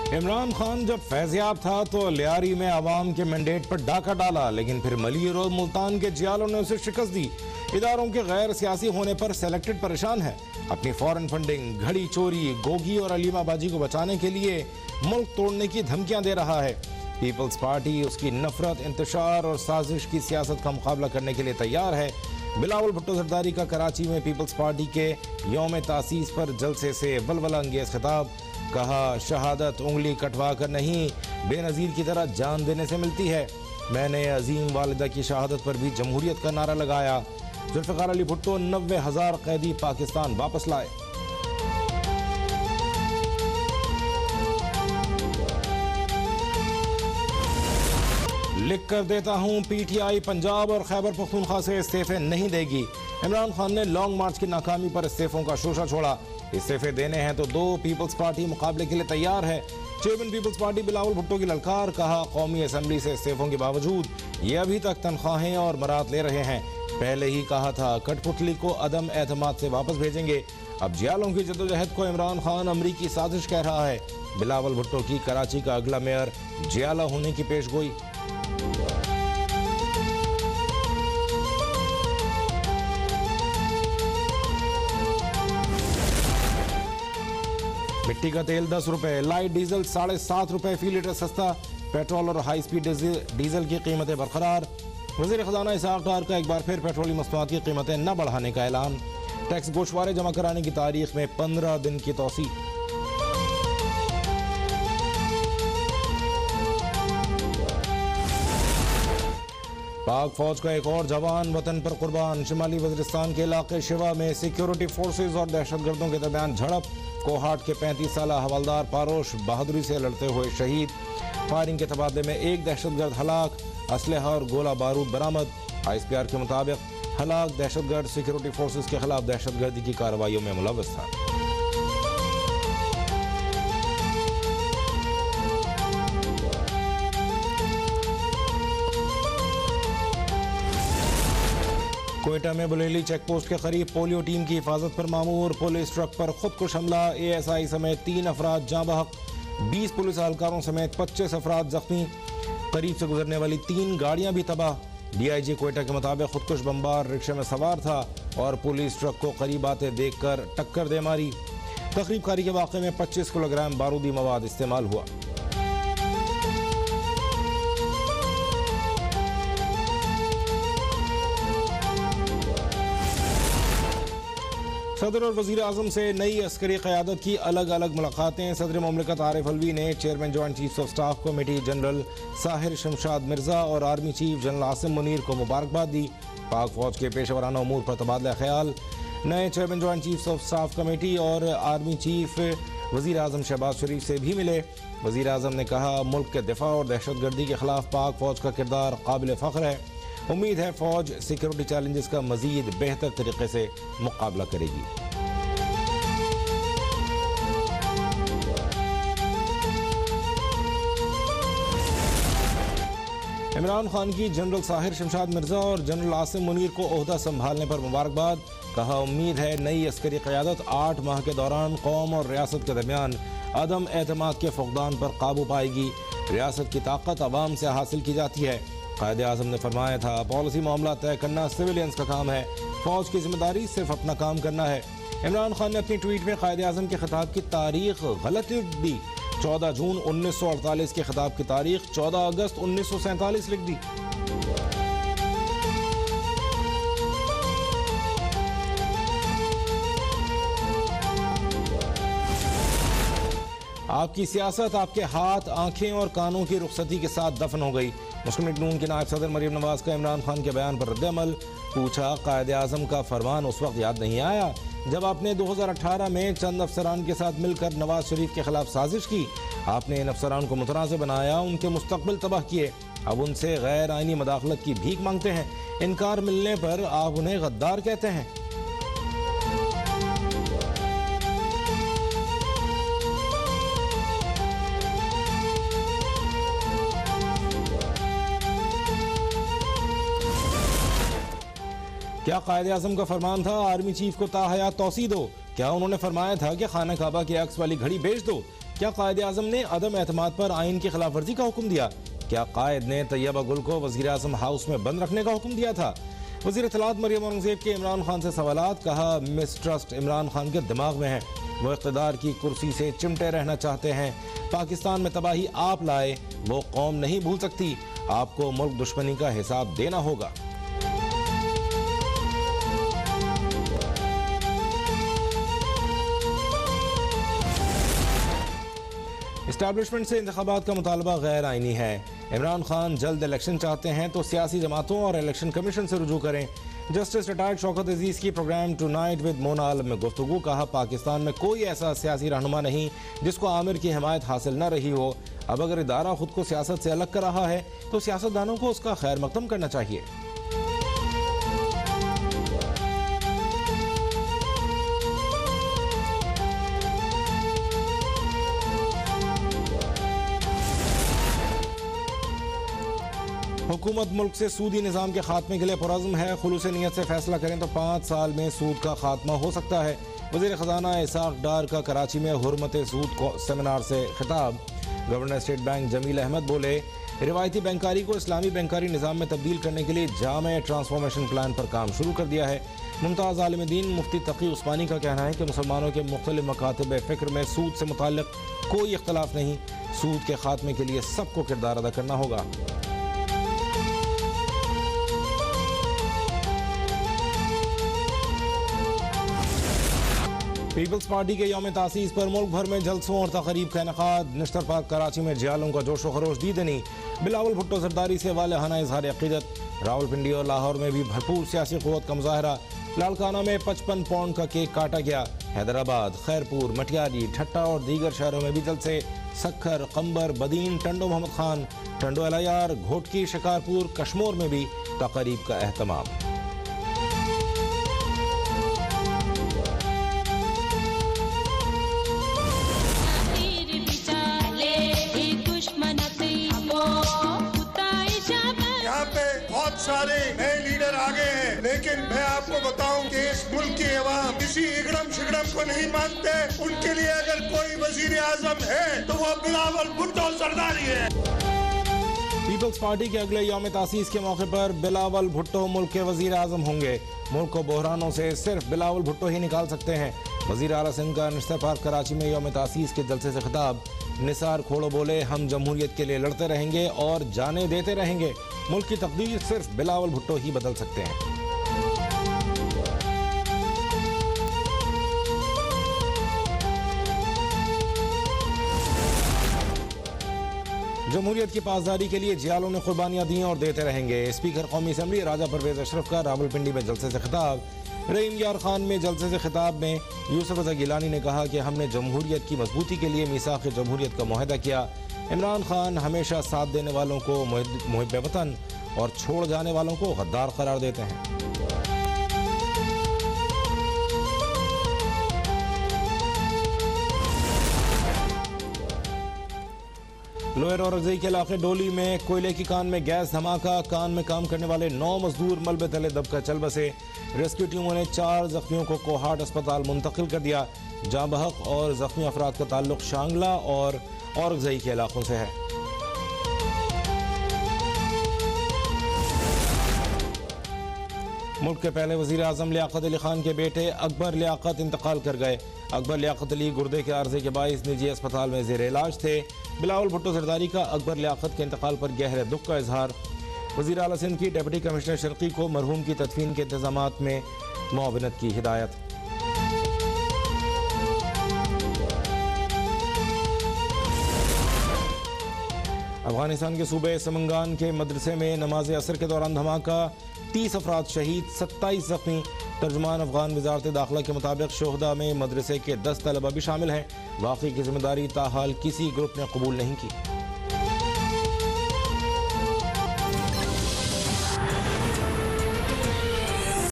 इमरान खान जब फैज़याब था तो लियारी में अवाम के मैंडेट पर डाका डाला, लेकिन फिर मलिर और मुल्तान के जियालों ने उसे शिकस्त दी। इदारों के गैर सियासी होने पर सेलेक्टेड परेशान है। अपनी फॉरेन फंडिंग, घड़ी चोरी, गोगी और अलीमाबाजी को बचाने के लिए मुल्क तोड़ने की धमकियां दे रहा है। पीपल्स पार्टी उसकी नफरत, इंतशार और साजिश की सियासत का मुकाबला करने के लिए तैयार है। बिलावल भुट्टो जरदारी का कराची में पीपल्स पार्टी के यौम तासीस पर जलसे से वलवला अंगेज खिताब। कहा, शहादत उंगली कटवा कर नहीं, बेनज़ीर की तरह जान देने से मिलती है। मैंने अजीम वालिदा की शहादत पर भी जमहूरियत का नारा लगाया। जुल्फ़िकार अली भुट्टो 90,000 कैदी पाकिस्तान वापस लाए। लिख कर देता हूं, पीटीआई पंजाब और खैबर पख्तूनख्वा से इस्तीफे नहीं देगी। इमरान खान ने लॉन्ग मार्च की नाकामी पर इस्तीफों का शोशा छोड़ा। इस्तीफे देने हैं तो दो, पीपल्स पार्टी मुकाबले के लिए तैयार है। Chairman Peoples Party Bilawal Bhutto की ललकार। कहा, कौमी असम्बली से इस्तीफों के बावजूद ये अभी तक तनख्वाहें और मरात ले रहे हैं। पहले ही कहा था कठपुतली को अदम एतमाद से वापस भेजेंगे। अब जियालों की जद्दोजहद को इमरान खान अमरीकी साजिश कह रहा है। बिलावल भुट्टो की कराची का अगला मेयर जियाला होने की पेशगोई। मिट्टी का तेल 10 रुपए, लाइट डीजल 7.5 रुपए फी लीटर सस्ता। पेट्रोल और हाई स्पीड डीजल की कीमतें बरकरार। वज़ीर ख़ज़ाना इसहाक़ डार का एक बार फिर पेट्रोलियम मसनूआत की कीमतें न बढ़ाने का ऐलान। टैक्स गोशवारे जमा कराने की तारीख में 15 दिन की तौसी। पाक फौज का एक और जवान वतन पर कुर्बान। शिमाली वज़ीरिस्तान के इलाके शिवा में सिक्योरिटी फोर्सेज और दहशतगर्दों के दरमियान झड़प। कोहाट के 35 साल हवलदार पारोश बहादुरी से लड़ते हुए शहीद। फायरिंग के तबादले में एक दहशतगर्द हलाक। असलहा और गोला बारूद बरामद। ISPR के मुताबिक हलाक दहशतगर्द सिक्योरिटी फोर्सेज के खिलाफ दहशतगर्दी की कार्रवाइयों में मुलव्वस था। कोयटा में बुलेली चेक पोस्ट के करीब पोलियो टीम की हिफाजत पर मामूर। पुलिस ट्रक पर खुदकुश हमला। ASI समेत 3 अफराद जाँ बहक। 20 पुलिस एहलकारों समेत 25 अफराद जख्मी। करीब से गुजरने वाली 3 गाड़ियां भी तबाह। DIG कोयटा के मुताबिक खुदकुश बम्बार रिक्शे में सवार था और पुलिस ट्रक को करीब आते देखकर टक्कर दे मारी। तकरीबकारी के वाक़े में 25 किलोग्राम बारूदी मवाद इस्तेमाल हुआ। सदर और वज़ीर आज़म से नई अस्करी क़यादत की अलग अलग मुलाकातें। सदर मुमलिकत आरिफ अलवी ने chairman joint chiefs of staff committee general Sahir Shamshad Mirza और army chief general Asim Munir को मुबारकबाद दी। पाक फौज के पेशेवराना उमूर पर तबादला ख्याल। नए chairman joint chiefs of staff committee और आर्मी चीफ वज़ीर आज़म शहबाज शरीफ से भी मिले। वज़ीर आज़म ने कहा, मुल्क के दिफा और दहशतगर्दी के खिलाफ पाक फौज का किरदार काबिल फ़ख्र है। उम्मीद है फौज सिक्योरिटी चैलेंजेस का मज़ीद बेहतर तरीके से मुकाबला करेगी। इमरान खान की जनरल साहिर शमशाद मिर्ज़ा और जनरल आसिम मुनीर को ओहदा संभालने पर मुबारकबाद। कहा, उम्मीद है नई अस्करी क़यादत 8 माह के दौरान कौम और रियासत के दरमियान अदम एतमाद के फुक़दान पर काबू पाएगी। रियासत की ताकत अवाम से हासिल की जाती है। कायदे आज़म ने फरमाया था, पॉलिसी मामला तय करना सिविलियंस का काम है, फौज की जिम्मेदारी सिर्फ अपना काम करना है। इमरान खान ने अपनी ट्वीट में कायदे आज़म के खिताब की तारीख गलत लिख दी। 14 जून 1948 के खिताब की तारीख 14 अगस्त 1947 लिख दी। आपकी सियासत आपके हाथ, आंखें और कानों की रुखसती के साथ दफन हो गई। मुस्लिम लीग नून की नायब सदर मरीम नवाज का इमरान खान के बयान पर रद्द-ए-अमल। पूछा, कायदे आज़म का फरमान उस वक्त याद नहीं आया जब आपने 2018 में चंद अफसरान के साथ मिलकर नवाज शरीफ के खिलाफ साजिश की। आपने इन अफसरान को मुतनाज़ बनाया, उनके मुस्तकबिल तबाह किए। अब उनसे गैर आइनी मदाखलत की भीख मांगते हैं। इनकार मिलने पर आप उन्हें गद्दार कहते हैं। क्या कायदे आज़म का फरमान था आर्मी चीफ को ताहयात तौसी दो? क्या उन्होंने फरमाया था कि खाना काबा के अक्स वाली घड़ी बेच दो? क्या कायद आज़म ने अदम एतमाद पर आइन की खिलाफ वर्जी का हुक्म दिया? क्या कायद ने तैयबा गुल को वज़ीर आज़म हाउस में बंद रखने का हुक्म दिया था? वज़ीर इत्तलात मरियम औरंगज़ेब के इमरान खान से सवालात, कहा मिसट्रस्ट इमरान खान के दिमाग में है, वो इक़्तिदार की कुर्सी से चिमटे रहना चाहते हैं। पाकिस्तान में तबाही आप लाए, वो कौम नहीं भूल सकती, आपको मुल्क दुश्मनी का हिसाब देना होगा। इस्टेब्लिशमेंट से इंतखाबात का मुतालबा गैर आइनी है। इमरान खान जल्द इलेक्शन चाहते हैं तो सियासी जमातों और इलेक्शन कमीशन से रुजू करें। जस्टिस रिटायर्ड शौकत अजीज की प्रोग्राम टुनाइट विद मोना आलम में गुफ्तगू, कहा पाकिस्तान में कोई ऐसा सियासी रहनुमा नहीं जिसको आमिर की हिमायत हासिल न रही हो। अब अगर इदारा खुद को सियासत से अलग कर रहा है तो सियासतदानों को उसका खैर मकदम करना चाहिए। हुकूमत मुल्क से सूदी निज़ाम के खात्मे के लिए पुरज़्म है। खुलूस नीयत से फैसला करें तो 5 साल में सूद का खात्मा हो सकता है। वज़ीर ख़जाना इसाक डार का कराची में हुर्मत सूद सेमिनार से खिताब। Governor state bank Jamil Ahmed बोले, रिवायती बैंकारी को इस्लामी बैंकारी निज़ाम में तब्दील करने के लिए जामे ट्रांसफॉर्मेशन प्लान पर काम शुरू कर दिया है। मुमताज़ आलिम दीन मुफ्ती तकी उस्मानी का कहना है कि मुसलमानों के मुख्तलिफ मकातब फ़िक्र में सूद से मुताल्लिक़ कोई इख्तलाफ नहीं, सूद के खात्मे के लिए सबको किरदार अदा करना होगा। पीपल्स पार्टी के यौम तासीस पर मुल्क भर में जलसों और तकरीब का इनेकाद। नश्तर पार्क कराची में जियालों का जोशो खरोश दीदनी। बिलावल भुट्टो जरदारी से वालेहाना इजहार अकीदत। रावलपिंडी और लाहौर में भी भरपूर सियासी क़ुव्वत का मुजाहरा। लाड़काना में 55 पाउंड का केक काटा गया। हैदराबाद, खैरपुर, मटियारी, ठट्टा और दीगर शहरों में भी जलसे। सक्खर, कंबर, बदीन, टंडो मोहम्मद खान, टंडो अलायार, घोटकी, शिकारपुर, कश्मोर में भी तकरीब का एहतमाम। सारे नए लीडर आ गए हैं, लेकिन मैं आपको बताऊं कि इस मुल्क की अवाम किसी इगड़म शिगड़म को नहीं मानते। उनके लिए अगर कोई वजीर आजम है तो वो बिलावल भुट्टो जरदारी है। पीपल्स पार्टी के अगले यौम तासीस के मौके पर बिलावल भुट्टो मुल्क के वजीर आजम होंगे। मुल्क को बहरानों से सिर्फ बिलावल भुट्टो ही निकाल सकते हैं। वजीर आला सिंध का नश्तर पार्क कराची में यौम तासीस के जलसे से खिताब। निसार खोड़ो बोले, हम जमहूरियत के लिए लड़ते रहेंगे और जाने देते रहेंगे। मुल्क की तकदीर सिर्फ बिलावल भुट्टो ही बदल सकते हैं। जमहूरियत की पासदारी के लिए जियालों ने कुर्बानियां दी और देते रहेंगे। स्पीकर कौमी असम्बली राजा परवेज अशरफ का रावलपिंडी में जलसे से खिताब। रहीम यार खान में जलसे से खिताब में यूसुफ रज़ा गिलानी ने कहा कि हमने जमहूरियत की मजबूती के लिए मीसाक़ जमहूरियत का मुआहदा किया। इमरान खान हमेशा साथ देने वालों को मुहिब्ब वतन और छोड़ जाने वालों को गद्दार करार देते हैं। लोअर औरंगज़ई के इलाके डोली में कोयले की कान में गैस धमाका। कान में काम करने वाले 9 मजदूर मलबे तले दबकर चल बसे। रेस्क्यू टीमों ने 4 जख्मियों को कोहाट अस्पताल मुंतकिल कर दिया। जाँ बहक और जख्मी अफराद का ताल्लुक शांगला और औरंगज़ई के इलाकों से है। मुल्क के पहले वज़ीर आज़म लियाकत अली खान के बेटे अकबर लियाकत इंतकाल कर गए। अकबर लियाकत अली गुर्दे के आर्जे के बाइस निजी अस्पताल में ज़ेर इलाज थे। बिलावल भुट्टो जरदारी का अकबर लियाकत के इंतकाल पर गहरे दुख का इजहार। वज़ीर आला सिंध की डिप्टी कमिश्नर शर्की को मरहूम की तदफीन के इंतजामात में मुआवनत की हिदायत। अफगानिस्तान के सूबे समंगान के मदरसे में नमाज असर के दौरान धमाका। 30 अफराद शहीद, 27 जख्मी। तर्जुमान अफगान वजारत दाखिला के मुताबिक शोहदा में मदरसे के 10 तलबा भी शामिल हैं। वाक़ई की जिम्मेदारी ताहाल किसी ग्रुप ने कबूल नहीं की।